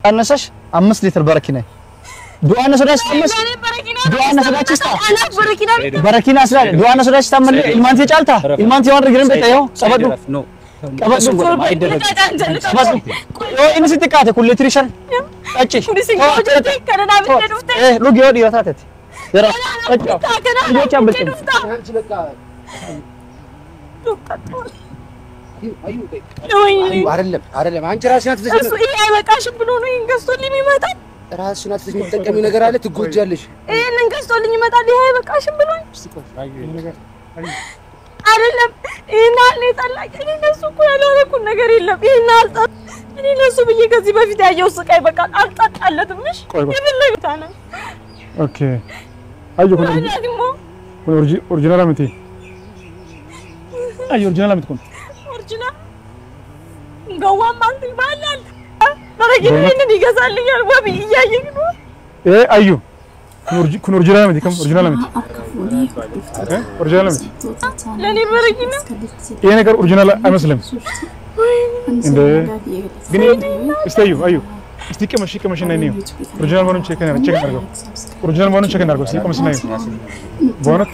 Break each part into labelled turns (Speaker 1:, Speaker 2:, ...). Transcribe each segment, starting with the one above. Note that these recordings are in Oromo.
Speaker 1: أنسش 5 لتر بركينة دعانا سداش أمس دعانا سداش تستا بركينة أسرع دعانا سداش تامل المانتي جالتا المانتي وان رجلين بتاعه سبادو بس إني ستكاتة كل تريشان أشي لو جيو ديو ثاتت يلا يو كم بتكلم
Speaker 2: أيوة عرلم عن جراسنا تزين
Speaker 3: أسوء إيه بكاش بلونه ينقصوا لي ميمتا
Speaker 2: راسنا تزين تكمل نجار على تقول جالش
Speaker 3: إيه ننقصوا لي ميمتا لي هاي بكاش بلونه عرلم إيه نالي طلع إيه نسوا كل كل نجار إلا إيه نال إيه نسوا بيجي كذي في دايو سكاي بكال ألتقط على دمش يبلغ تانا
Speaker 4: أوكي أيوة كن أورجينال متى أيوة أورجينال متى كن
Speaker 3: أورجينال قوام مانتي بالال بركين إني جزال لي الوابي يا يجنو
Speaker 4: إيه أيوة كن أورجينال متى كم أورجينال متى أورجينال متى
Speaker 3: لاني بركين
Speaker 4: إيه نكر أورجينال أمسلم إنده بني استيو أيوة استيك ماشي نينيو أورجينال مانو تشيك نارجو أورجينال مانو تشيك نارجو استيك ماشي نينيو بونك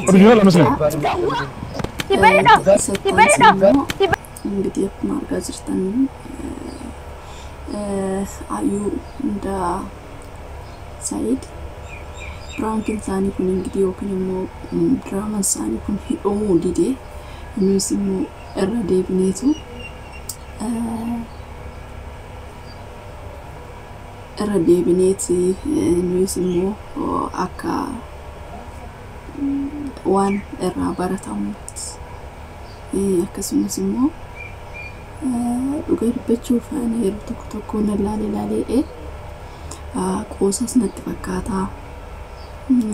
Speaker 4: أورجينال أمسلم
Speaker 3: تبايدا
Speaker 5: እንግዲህ ማርጋ ዝርተን አዩ እንዳ ሳይድ ፍራንክን ሳኒ ኩን እንግዲህ ወከነሞ ድራማን ሳኒ ኩን ሂኦሙ ዲዴ ኒውስሙ እረዴ ብኔቱ እረዴ ብኔት ኒውስሙ አካ ዋን እራ ባራታሙት akkasumas immoo dhugaa dubbachuuf yeroo tokko nallaalee qoosas natti fakkaata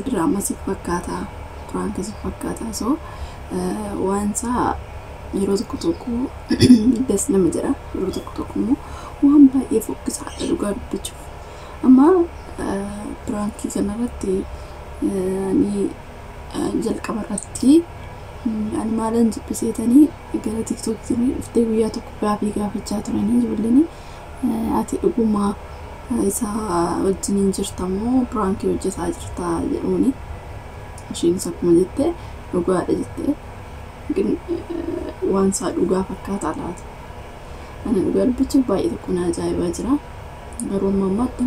Speaker 5: diraamas fakkaata firaankas fakkaata so waansa yeroo tokko des nama jira yeroo tokko immoo waan baay'ee fokkisaadha dhugaa dubbachuuf amma firaanki kanarratti ani jalqabarratti ani maalan jibbiseetanii gara tiktookii iftee guyyaa tokko gaafachaa turanii ijoolleen ati dhuguma isa wajjin jirtamoo pirankii hojjetaa jirta jedhuuni isheenis akkuma jettee dhugaadha jettee waan isaa dhugaa fakkaata laata ani dhugaa dubbachuuf baay'ee tokko na ajaa'ibaa jira garuu ammaatti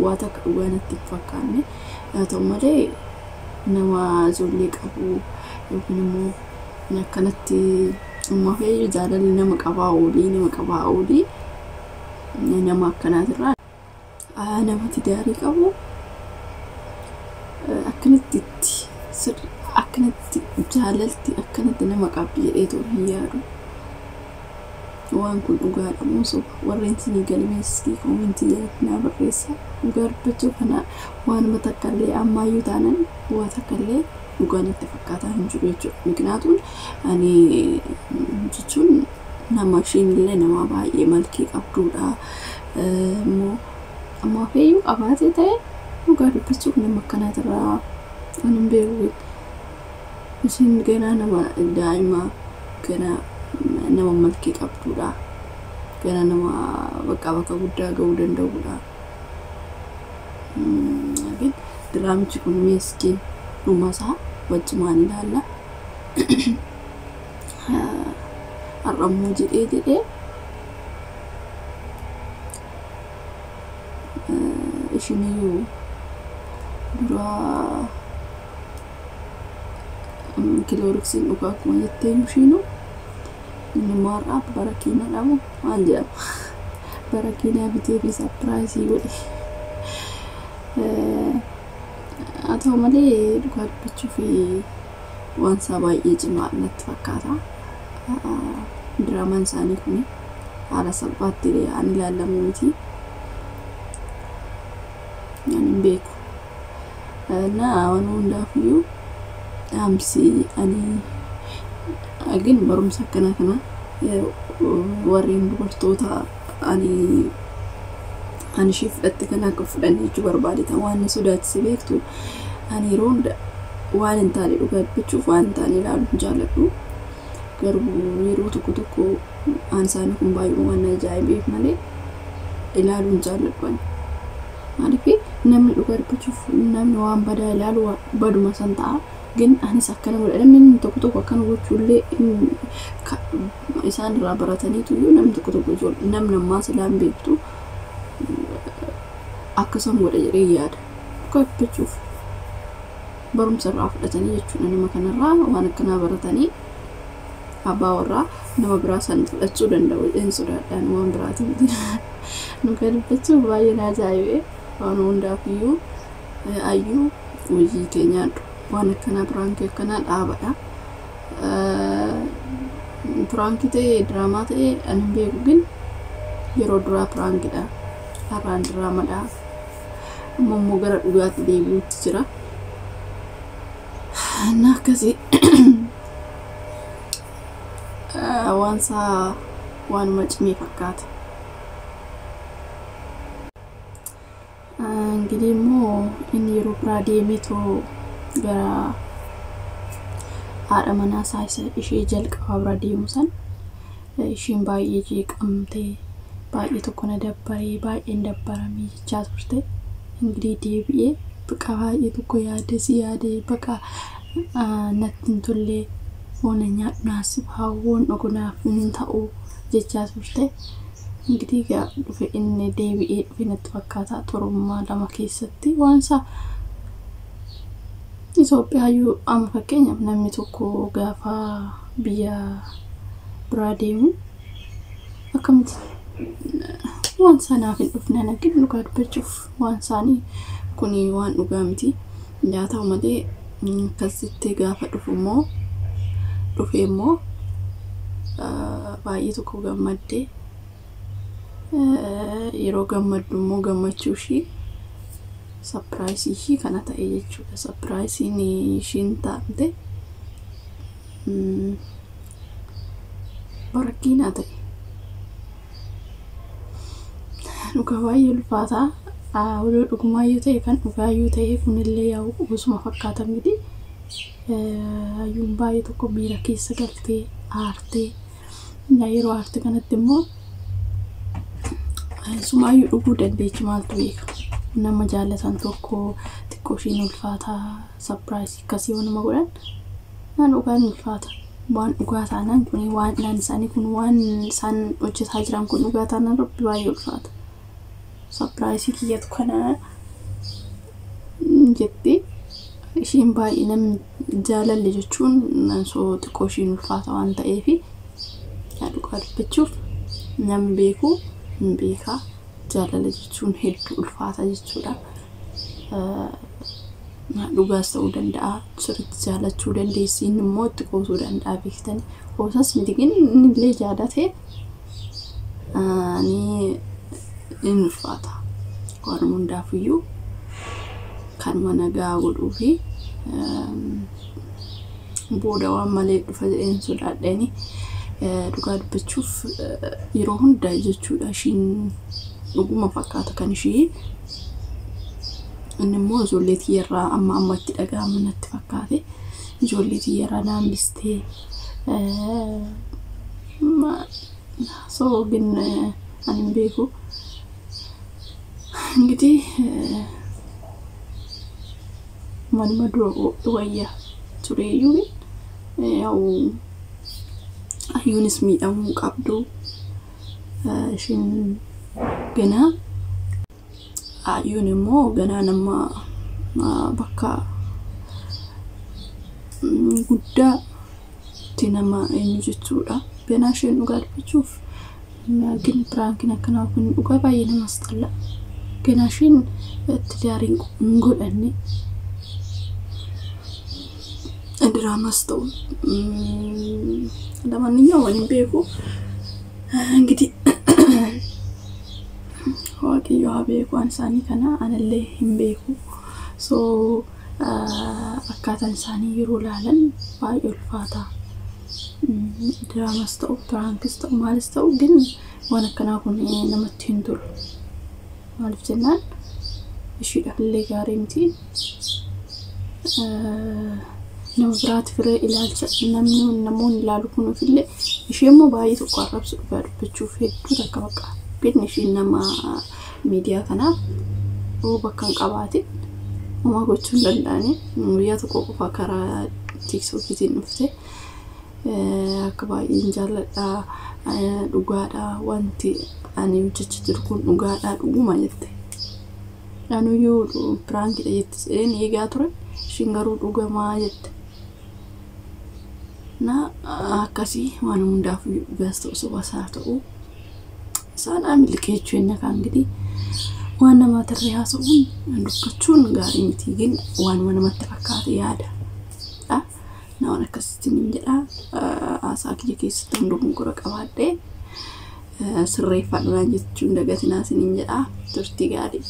Speaker 5: waa takka dhugaa natti fakkaanne haa ta'u malee nama ijoollee qabu yookiin immoo akkanatti ammaa fi jaalalli nama qabaa oolii nama akkanaatirraa namatti daarii qabu akkanatti jaalalti akkanatti nama qabdi jedhee too hin yaadu waan kun dhugaadha moo warreen sinii galmeessii koomentii jalatti naa barreessa dhugaa dubbachuu kana waanuma takkallee ammaayyuu taanan waa takkallee dhugaan itti fakkaataa hin jiru jechuudha miqnaatuun ani jechuun nama ishiinillee nama baay'ee malkii qabduudha immoo ammaa feeyyuu qabaatee ta'e dhugaa dubbachuuf nama akkanaatirraa kan hin beeku ishiin ganaa nama daa'ima ganaa nama malkii qabduudha ganaa nama bakka guddaa ga'uu danda'uudha diraamichi kun meeskii rumasa wajjumaan ilaalla arrammoo jedhee ishiniyyuu dura kilooriksiin dhugaa akkuma jettee ishiinu inni maarraa barakiina dhabu maal jedhama barakiinaa bitee fi sapiraayisii godhe atau malee dhugaa dubbachuuf waan isaa baay'ee cimaa natti fakkaata diraamaan isaanii kun haala salphaatti ani ilaalamu miti ani hin beeku waan hundaafiyyuu dhaamsi ani agin barumsa akkana kana warreen dubartoota ani shiif fudhatte kana akka fudhannee jechuu barbaadeta waan na sodaachise beektu ani roonda waan hin taane dhugaa dubbachuuf waan hin taane ilaaluun jaalladhu garuu yeroo tokko aan isaanii kun baay'ee waan ajaa'ibeef malee ilaaluun jaalladhu. Maaliif namni dhugaa dubbachuuf namni waan badaa ilaalu baduma san ta'a. Gin anis akkana godha namni tokko akkana gochuullee isaan irraa barataniitu yoo namni tokko namni ammaa silaan beektu akkasuma godha jedhee yaada. Dhugaa dubbachuuf barumsa irraa fudhatanii jechuudha nama kanarraa waan akkanaa baratanii abbaa warraa nama biraa san fudhachuu danda'u jedheen sodaadhaan waan biraatiin dhugaa dubbachuuf baay'ee na ajaa'ibee waan hundaafiyyuu ayyuu hojii keenyaadhu. Waan akkanaa pirankii akkanaa dhaabadha. Pirankii ta'ee diraamaa ta'ee ani hin beeku gin yeroo duraa pirankiidha. Har'aan diraamaadha. Ammoo gara dhugaatti deebi'uutti jira. Ana akkasii waan macimee fakkaata. እንግዲህ inni yeroo biraa deemetoo gara haadha manaa isaa ishee jalqabaa bira deemu san isheen baay'ee jeeqamtee baay'ee tokko na dabbaree baay'een dabbaramee jechaa turte. Enggidii deebi'ee baqa baay'ee tokko yaadee baqa natti hin tolle waan nyaadhunaasif hawwoon dhugunaaf hin ta'u jechaa turte. Enggidii gaa dhufe inni deebi'ee dhufe natti fakkaata torummaa lama keessatti waan isaa Itoophiyaa amma fakkeenyaaf namni tokko gaafa biyya biraa deemu akkamitti waan sanaaf hin dhufne nagin dhugaa dubbachuuf waan saanii kuni waan dhugaa miti. Nyaata malee akkasitti gaafa dhufe immoo baay'ee tokko gammaddee yeroo gammaddu immoo gammachuu ishii surprise ishii kana ta'e jechuudha. Surprise ni ishiin taate barakkiina ta'e. Dhugaa baay'ee ulfaataa waloo dhugumaayyuu ta'e kan dhugaayyuu ta'e kunillee yaa'u osuma fakkaatan miti. Ayyuun baay'ee tokko miira keessa galtee aartee yeroo aarte kanatti immoo sumaayyuu dhuguu dandeechi maaltu beeka. Nama jaalatan tokko xiqqoo ishiin ulfaataa surprise akkasii waan nama godhan naan dhugaan ulfaata. Waan dhugaa taanaan kun waan naan isaanii kun waan isaan hojjetaa jiran kun dhugaa taanaan rabbi baay'ee ulfaata. Surprise kiyyatu kana jettee ishiin baay'ee namni jaalalle jechuun nansoo xiqqoo ishiin ulfaata waan ta'eefi dhugaa dubbachuuf namni beeku hin beekaa. Jaalala jechuun hedduu ulfaata jechuudha. Dhugaas ta'uu danda'a, sirriitti jaalachuu dandeessi, inni immoo itti qoosuu danda'a beektani. Qoosas miti gin inni illee jaalate ni ulfaata. Waan hundaafiyyuu kanuma nagaa godhuu fi booda waan malee dhufa jedheen sodaadheeni dhugaa dubbachuuf yeroo hundaa jechuudha. Ishiin dhuguma fakkaata kan ishii inni immoo ijoollee tiyyarraa amma itti dhaga'amu natti fakkaate. Ijoollee tiyyarraa naambistee gin ani hin beeku. Enggidii manuma dura wayyaa tureeyyuu yaa'u ayyuunis miidhamuu qabdu. Ishiin ganaa ayyuun immoo ganaa nama bakka guddaa itti nama eenyu jechuudha. Ganaa isheen dhugaa dubbachuuf gin piraankiin akkanaa kun dhugaa baay'ee namas xalla. Ganaa isheen itti daariin hin godhanne diraamas ta'u lamanniyyoo waan hin beeku. Enggidii waaqayyo haa beeku waan isaanii kana anallee hin beeku. Akkaataan isaanii yeroo laalan baay'ee ulfaataa. Diraamas ta'u pirankis ta'u maalis ta'u gin waan akkanaa kun namatti hin tolu. Maaliif jennaan ishiidhaaf illee gaarii miti. Nama biraati firee ilaalcha namoonni ilaalu kunuuf illee ishee immoo baay'ee tokko arrabsu dhugaa dubbachuuf hedduu takka baqa Dhukkeen ishiin nama miidiyaa kanaaf bakka hin qabaatin homaa gochuu hin danda'ani. Guyyaa tokko qofa karaa tiiktookiitiin dhufte akka baay'een jaalladha dhugaadha wanti ani hojjechaa jiru kun dhugaadha dhuguma jette. Anuyyuu piraankiidha jette jedheen eegaa ture ishiin garuu dhugamaa jette. Na akkasii waan hundaaf gaasta osoo basaa ta'u isaan amilkee jechuun kan gidi waan nama tarree haasa'uun dubbachuun gaarii miti gin waan namatti fakkaate yaada. Na waan akkasitti hin jedha haasaa kiyya keessatti hundumaa gura qabaadhee sirreeffadhaan jechuun dagatinaa siniin jedha turtii gaarii.